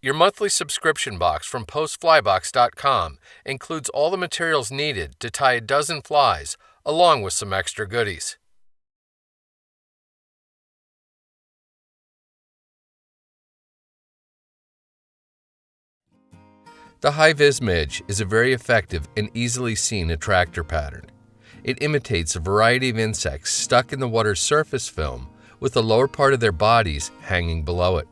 Your monthly subscription box from postflybox.com includes all the materials needed to tie a dozen flies, along with some extra goodies. The Hi-Viz Midge is a very effective and easily seen attractor pattern. It imitates a variety of insects stuck in the water's surface film with the lower part of their bodies hanging below it.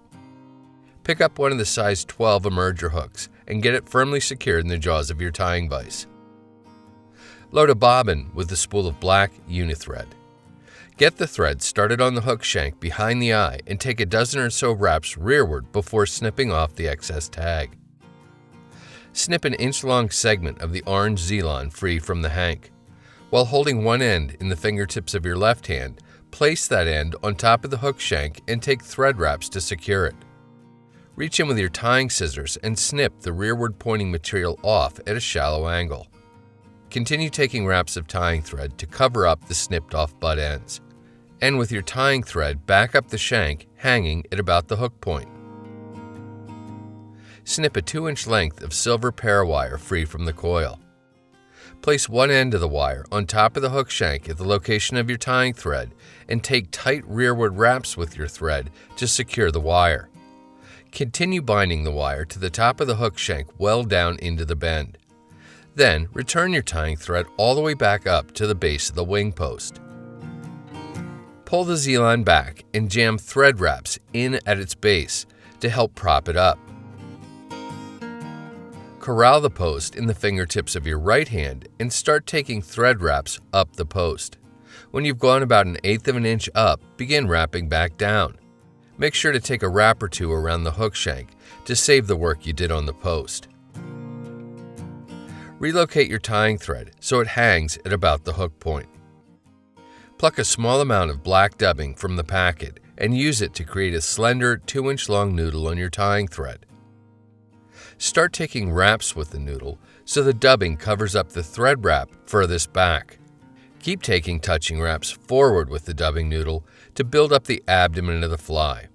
Pick up one of the size 12 emerger hooks and get it firmly secured in the jaws of your tying vise. Load a bobbin with a spool of black unithread. Get the thread started on the hook shank behind the eye and take a dozen or so wraps rearward before snipping off the excess tag. Snip an inch-long segment of the orange Z-line free from the hank. While holding one end in the fingertips of your left hand, place that end on top of the hook shank and take thread wraps to secure it. Reach in with your tying scissors and snip the rearward pointing material off at a shallow angle. Continue taking wraps of tying thread to cover up the snipped off butt ends. And with your tying thread, back up the shank hanging at about the hook point. Snip a 2-inch length of silver parawire free from the coil. Place one end of the wire on top of the hook shank at the location of your tying thread and take tight rearward wraps with your thread to secure the wire. Continue binding the wire to the top of the hook shank well down into the bend. Then return your tying thread all the way back up to the base of the wing post. Pull the Z-line back and jam thread wraps in at its base to help prop it up. Corral the post in the fingertips of your right hand and start taking thread wraps up the post. When you've gone about 1/8 of an inch up, begin wrapping back down. Make sure to take a wrap or two around the hook shank to save the work you did on the post. Relocate your tying thread so it hangs at about the hook point. Pluck a small amount of black dubbing from the packet and use it to create a slender 2-inch long noodle on your tying thread. Start taking wraps with the noodle so the dubbing covers up the thread wrap furthest back. Keep taking touching wraps forward with the dubbing noodle to build up the abdomen of the fly.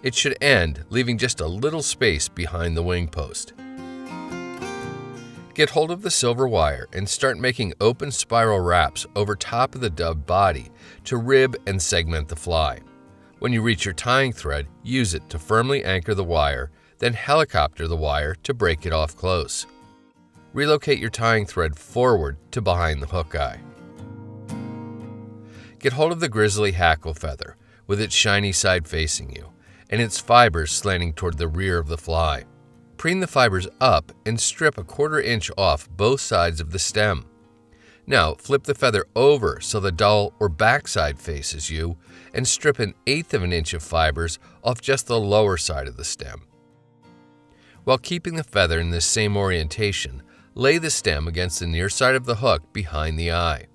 It should end leaving just a little space behind the wing post. Get hold of the silver wire and start making open spiral wraps over top of the dubbed body to rib and segment the fly. When you reach your tying thread, use it to firmly anchor the wire, then helicopter the wire to break it off close. Relocate your tying thread forward to behind the hook eye. Get hold of the grizzly hackle feather with its shiny side facing you and its fibers slanting toward the rear of the fly. Preen the fibers up and strip a 1/4 inch off both sides of the stem. Now flip the feather over so the dull or backside faces you and strip 1/8 of an inch of fibers off just the lower side of the stem. While keeping the feather in this same orientation, lay the stem against the near side of the hook behind the eye.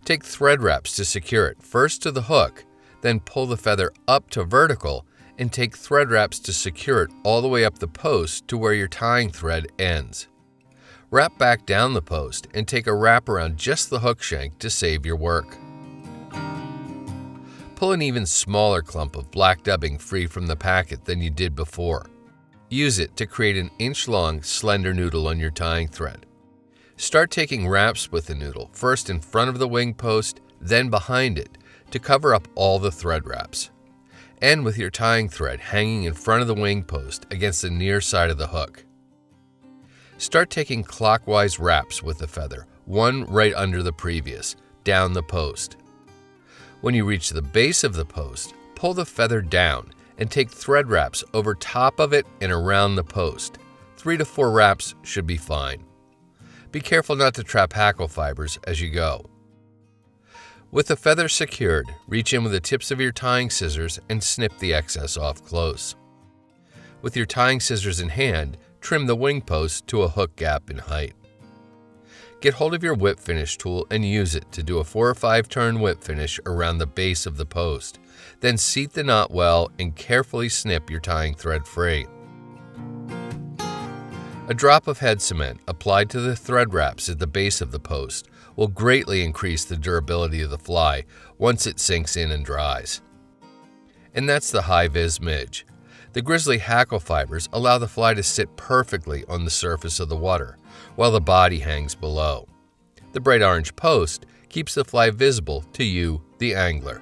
Take thread wraps to secure it, first to the hook, then pull the feather up to vertical and take thread wraps to secure it all the way up the post to where your tying thread ends. Wrap back down the post and take a wrap around just the hook shank to save your work. Pull an even smaller clump of black dubbing free from the packet than you did before. Use it to create an inch-long, slender noodle on your tying thread. Start taking wraps with the noodle, first in front of the wing post, then behind it, to cover up all the thread wraps. End with your tying thread hanging in front of the wing post against the near side of the hook. Start taking clockwise wraps with the feather, one right under the previous, down the post. When you reach the base of the post, pull the feather down and take thread wraps over top of it and around the post. 3 to 4 wraps should be fine. Be careful not to trap hackle fibers as you go. With the feather secured, reach in with the tips of your tying scissors and snip the excess off close. With your tying scissors in hand, trim the wing post to a hook gap in height. Get hold of your whip finish tool and use it to do a 4 or 5 turn whip finish around the base of the post. Then seat the knot well and carefully snip your tying thread free. A drop of head cement applied to the thread wraps at the base of the post will greatly increase the durability of the fly once it sinks in and dries. And that's the Hi-Viz Midge. The grizzly hackle fibers allow the fly to sit perfectly on the surface of the water, while the body hangs below. The bright orange post keeps the fly visible to you, the angler.